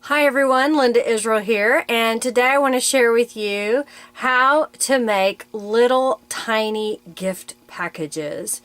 Hi everyone, Linda Israel here, and today I want to share with you how to make little tiny gift packages.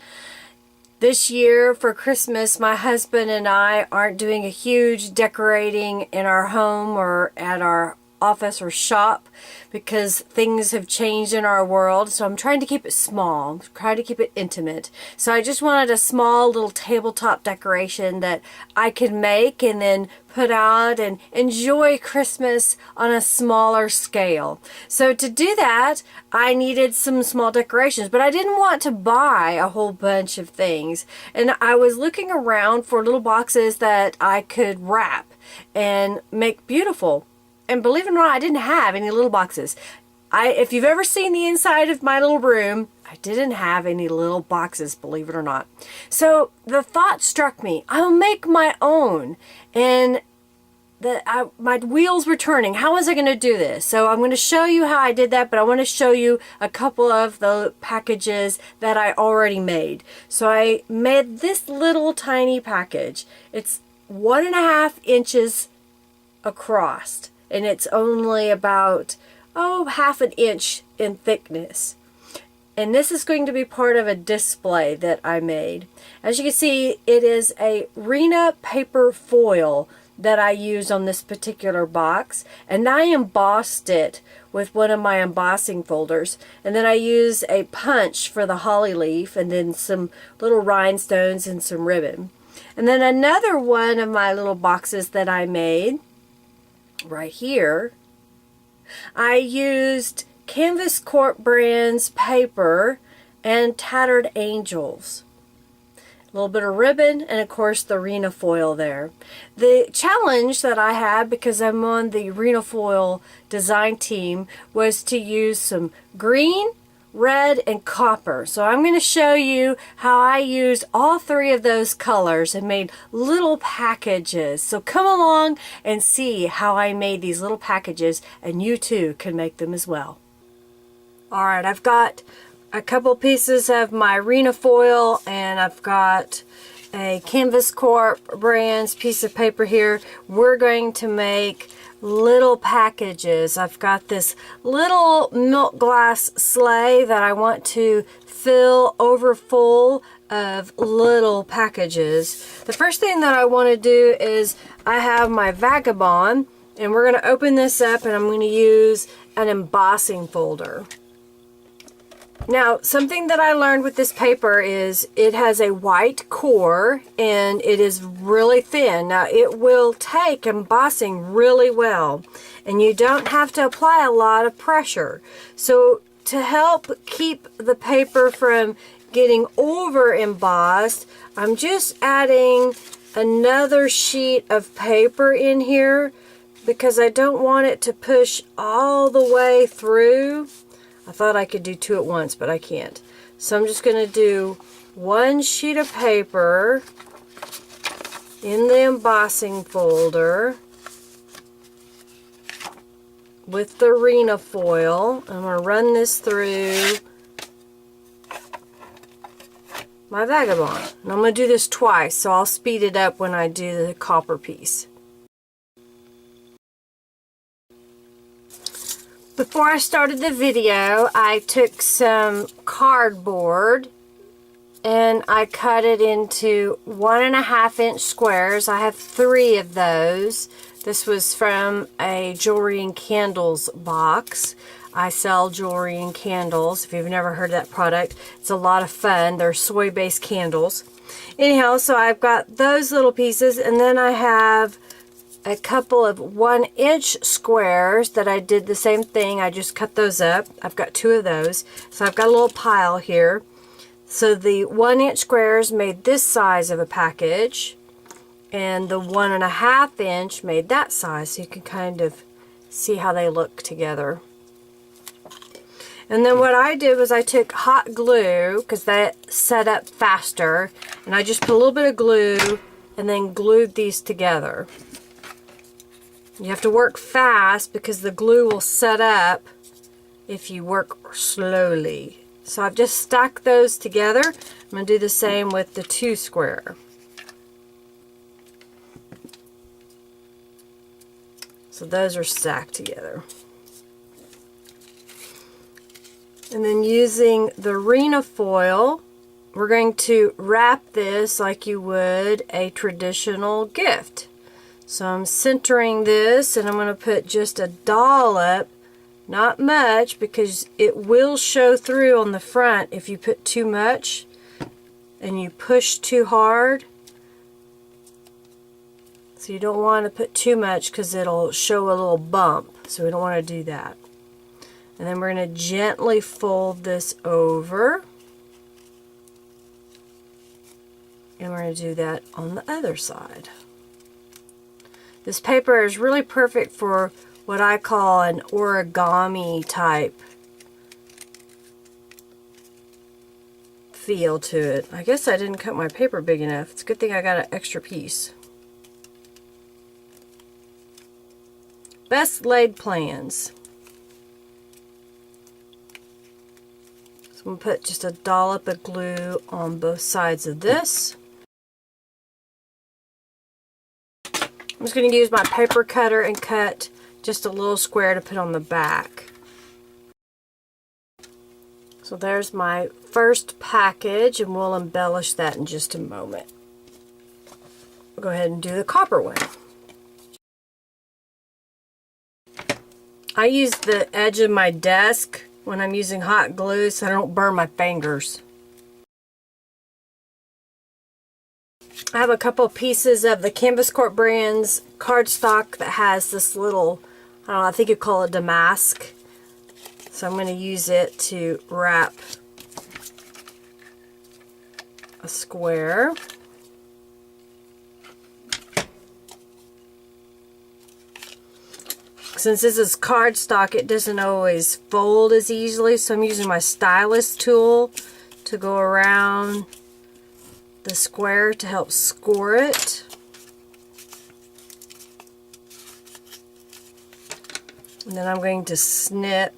This year for Christmas, my husband and I aren't doing a huge decorating in our home or at our office or shop because things have changed in our world, so I'm trying to keep it small. I'm trying to keep it intimate. So I just wanted a small little tabletop decoration that I could make and then put out and enjoy Christmas on a smaller scale. So to do that, I needed some small decorations, but I didn't want to buy a whole bunch of things. And I was looking around for little boxes that I could wrap and make beautiful. And believe it or not, I didn't have any little boxes. If you've ever seen the inside of my little room, I didn't have any little boxes, believe it or not. So the thought struck me, I'll make my own. And my wheels were turning. How was I going to do this? So I'm going to show you how I did that, but I want to show you a couple of the packages that I already made. So I made this little tiny package. It's 1.5 inches across. And it's only about, half an inch in thickness. And this is going to be part of a display that I made. As you can see, it is a Rinea paper foil that I used on this particular box. And I embossed it with one of my embossing folders. And then I used a punch for the holly leaf and then some little rhinestones and some ribbon. And then another one of my little boxes that I made right here, I used Canvas Corp brands paper and Tattered angels. A little bit of ribbon and of course the Rinea Foil there. The challenge that I had, because I'm on the Rinea Foil design team, was to use some green, red, and copper. So I'm going to show you how I used all three of those colors and made little packages. So come along and see how I made these little packages, and you too can make them as well. Alright, I've got a couple pieces of my Rinea Foil, and I've got a Canvas Corp brands piece of paper here. We're going to make little packages. I've got this little milk glass sleigh that I want to fill over full of little packages. The first thing that I want to do is I have my Vagabond, and we're going to open this up and I'm going to use an embossing folder. Now, something that I learned with this paper is it has a white core and it is really thin. Now, it will take embossing really well, and you don't have to apply a lot of pressure. So to help keep the paper from getting over embossed, I'm just adding another sheet of paper in here because I don't want it to push all the way through. I thought I could do two at once, but I can't. So I'm just going to do one sheet of paper in the embossing folder with the Rinea Foil. I'm going to run this through my Vagabond. And I'm going to do this twice, so I'll speed it up when I do the copper piece. Before I started the video, I took some cardboard and I cut it into 1.5 inch squares. I have 3 of those. This was from a jewelry and candles box. I sell jewelry and candles. If you've never heard of that product, it's a lot of fun. They're soy-based candles. Anyhow, so I've got those little pieces, and then I have a couple of 1 inch squares that I did the same thing. I just cut those up. I've got 2 of those. So I've got a little pile here. So the 1 inch squares made this size of a package, and the 1.5 inch made that size. So you can kind of see how they look together. And then what I did was I took hot glue, because that set up faster, and I just put a little bit of glue and then glued these together. You have to work fast because the glue will set up if you work slowly. So I've just stuck those together. I'm going to do the same with the 2 square. So those are stacked together. And then using the Rinea Foil, we're going to wrap this like you would a traditional gift. So I'm centering this, and I'm going to put just a dollop, not much, because it will show through on the front if you put too much and you push too hard. So you don't want to put too much because it'll show a little bump. So we don't want to do that. And then we're going to gently fold this over. And we're going to do that on the other side. This paper is really perfect for what I call an origami type feel to it. I guess I didn't cut my paper big enough. It's a good thing I got an extra piece. Best laid plans. So I'm going to put just a dollop of glue on both sides of this. I'm just going to use my paper cutter and cut just a little square to put on the back. So there's my first package, and we'll embellish that in just a moment. We'll go ahead and do the copper one. I use the edge of my desk when I'm using hot glue so I don't burn my fingers. I have a couple pieces of the Canvas Corp brand's cardstock that has this little, I don't know, I think you call it damask. So I'm going to use it to wrap a square. Since this is cardstock, it doesn't always fold as easily, so I'm using my stylus tool to go around the square to help score it. And then I'm going to snip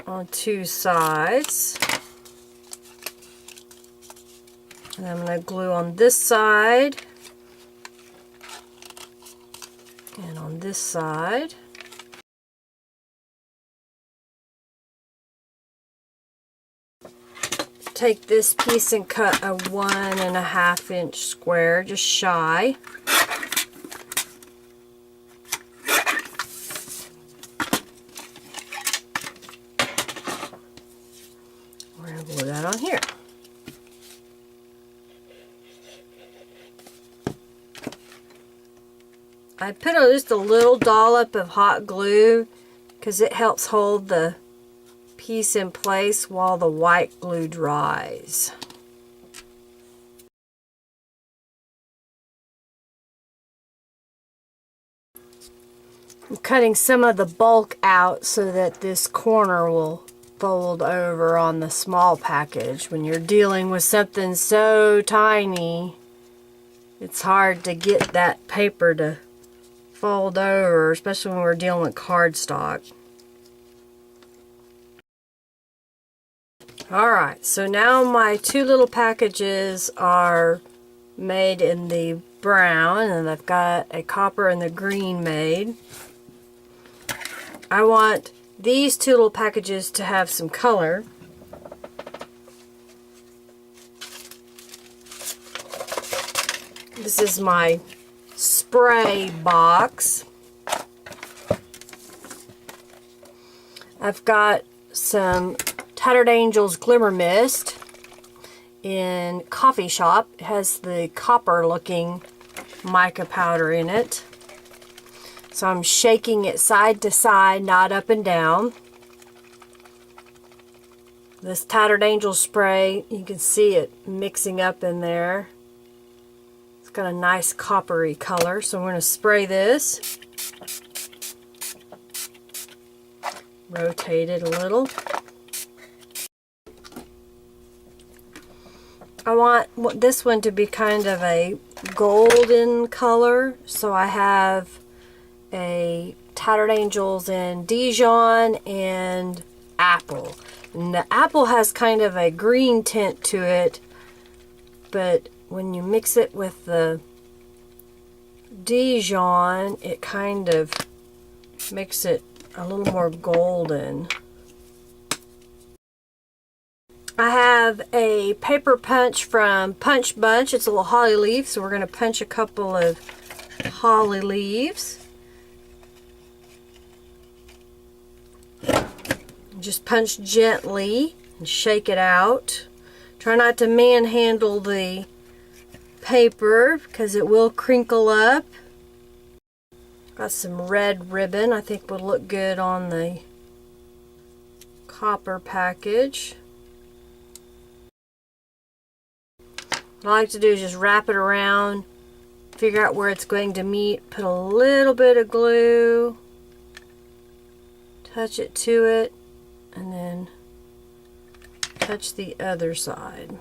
on two sides. And I'm going to glue on this side and on this side. Take this piece and cut a 1.5 inch square, just shy. We're going to glue that on here. I put just a little dollop of hot glue because it helps hold the piece in place while the white glue dries. I'm cutting some of the bulk out so that this corner will fold over on the small package. When you're dealing with something so tiny, it's hard to get that paper to fold over, especially when we're dealing with cardstock. Alright, so now my two little packages are made in the brown, and I've got a copper and the green made. I want these two little packages to have some color. This is my spray box. I've got some Tattered Angel's Glimmer Mist in Coffee Shop. It has the copper looking mica powder in it. So I'm shaking it side to side, not up and down. This Tattered Angel spray, you can see it mixing up in there. It's got a nice coppery color, so I'm going to spray this. Rotate it a little. I want this one to be kind of a golden color, so I have a Tattered Angels in Dijon and Apple. And the apple has kind of a green tint to it, but when you mix it with the Dijon, it kind of makes it a little more golden. I have a paper punch from Punch Bunch. It's a little holly leaf, so we're going to punch a couple of holly leaves. Just punch gently and shake it out. Try not to manhandle the paper because it will crinkle up. Got some red ribbon. I think will look good on the copper package. What I like to do is just wrap it around, figure out where it's going to meet, put a little bit of glue, touch it to it, and then touch the other side.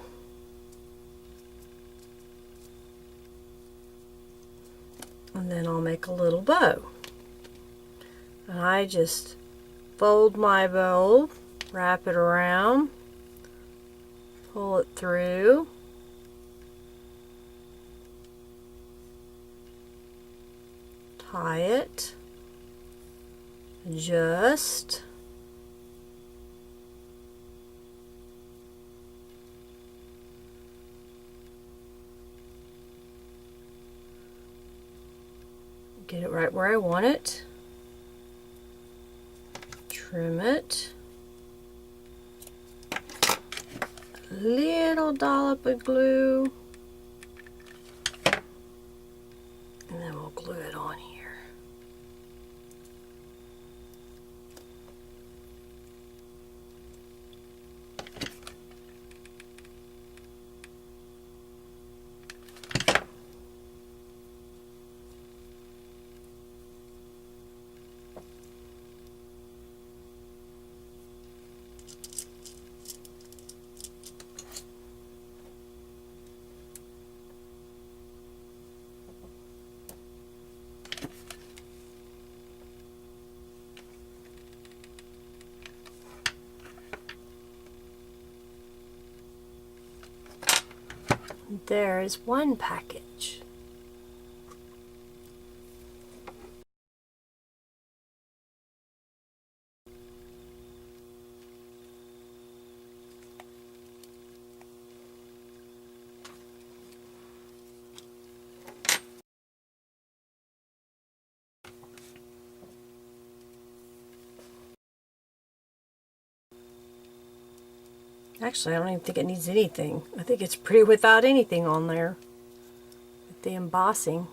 And then I'll make a little bow. And I just fold my bow, wrap it around, pull it through. Tie it, adjust, get it right where I want it, trim it, a little dollop of glue, and then we'll glue it on here. There is one package. Actually, I don't even think it needs anything. I think it's pretty without anything on there. With the embossing.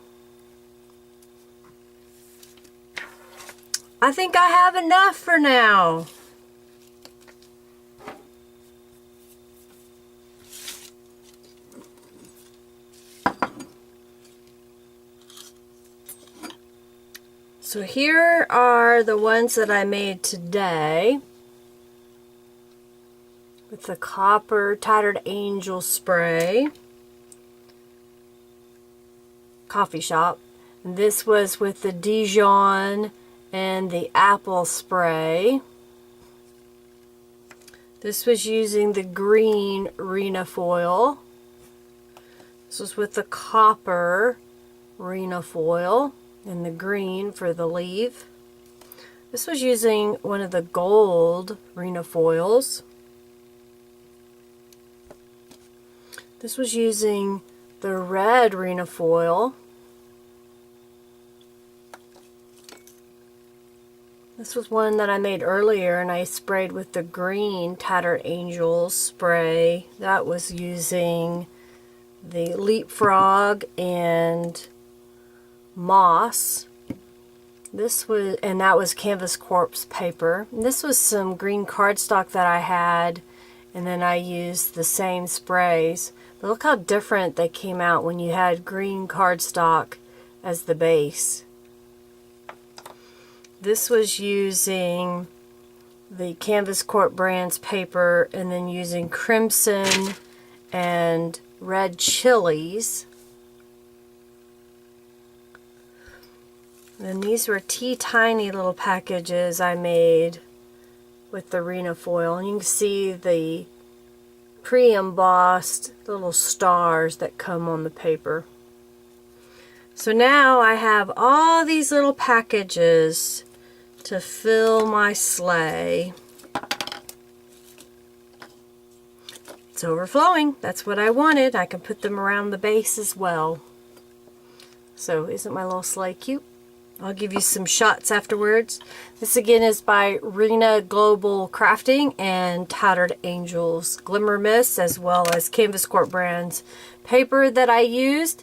I think I have enough for now. So here are the ones that I made today. With the copper Tattered Angel spray. Coffee shop. And this was with the Dijon and the apple spray. This was using the green Rinea Foil. This was with the copper Rinea Foil and the green for the leaf. This was using one of the gold Rinea Foils. This was using the red Rinea Foil. This was one that I made earlier and I sprayed with the green Tattered Angel spray. That was using the Leapfrog and moss. This was, and that was Canvas Corp's paper. And this was some green cardstock that I had, and then I used the same sprays. But look how different they came out when you had green cardstock as the base. This was using the Canvas Corp brand's paper and then using crimson and red chilies. And these were tiny little packages I made with the Rinea Foil. And you can see the pre-embossed little stars that come on the paper. So now I have all these little packages to fill my sleigh. It's overflowing. That's what I wanted. I can put them around the base as well. So isn't my little sleigh cute? I'll give you some shots afterwards. This again is by Rinea Global Crafting and Tattered Angels Glimmer Mist, as well as Canvas Corp brands paper that I used.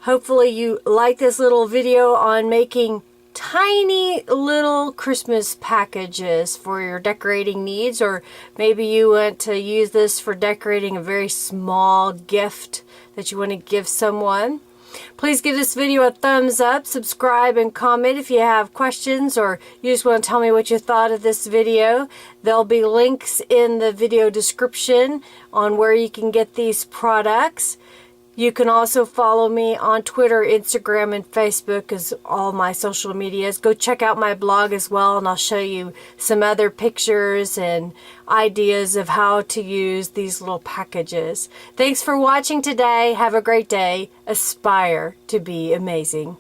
Hopefully you like this little video on making tiny little Christmas packages for your decorating needs, or maybe you want to use this for decorating a very small gift that you want to give someone. Please give this video a thumbs up, subscribe, and comment if you have questions or you just want to tell me what you thought of this video. There'll be links in the video description on where you can get these products. You can also follow me on Twitter, Instagram, and Facebook as all my social medias. Go check out my blog as well, and I'll show you some other pictures and ideas of how to use these little packages. Thanks for watching today. Have a great day. Aspire to be amazing.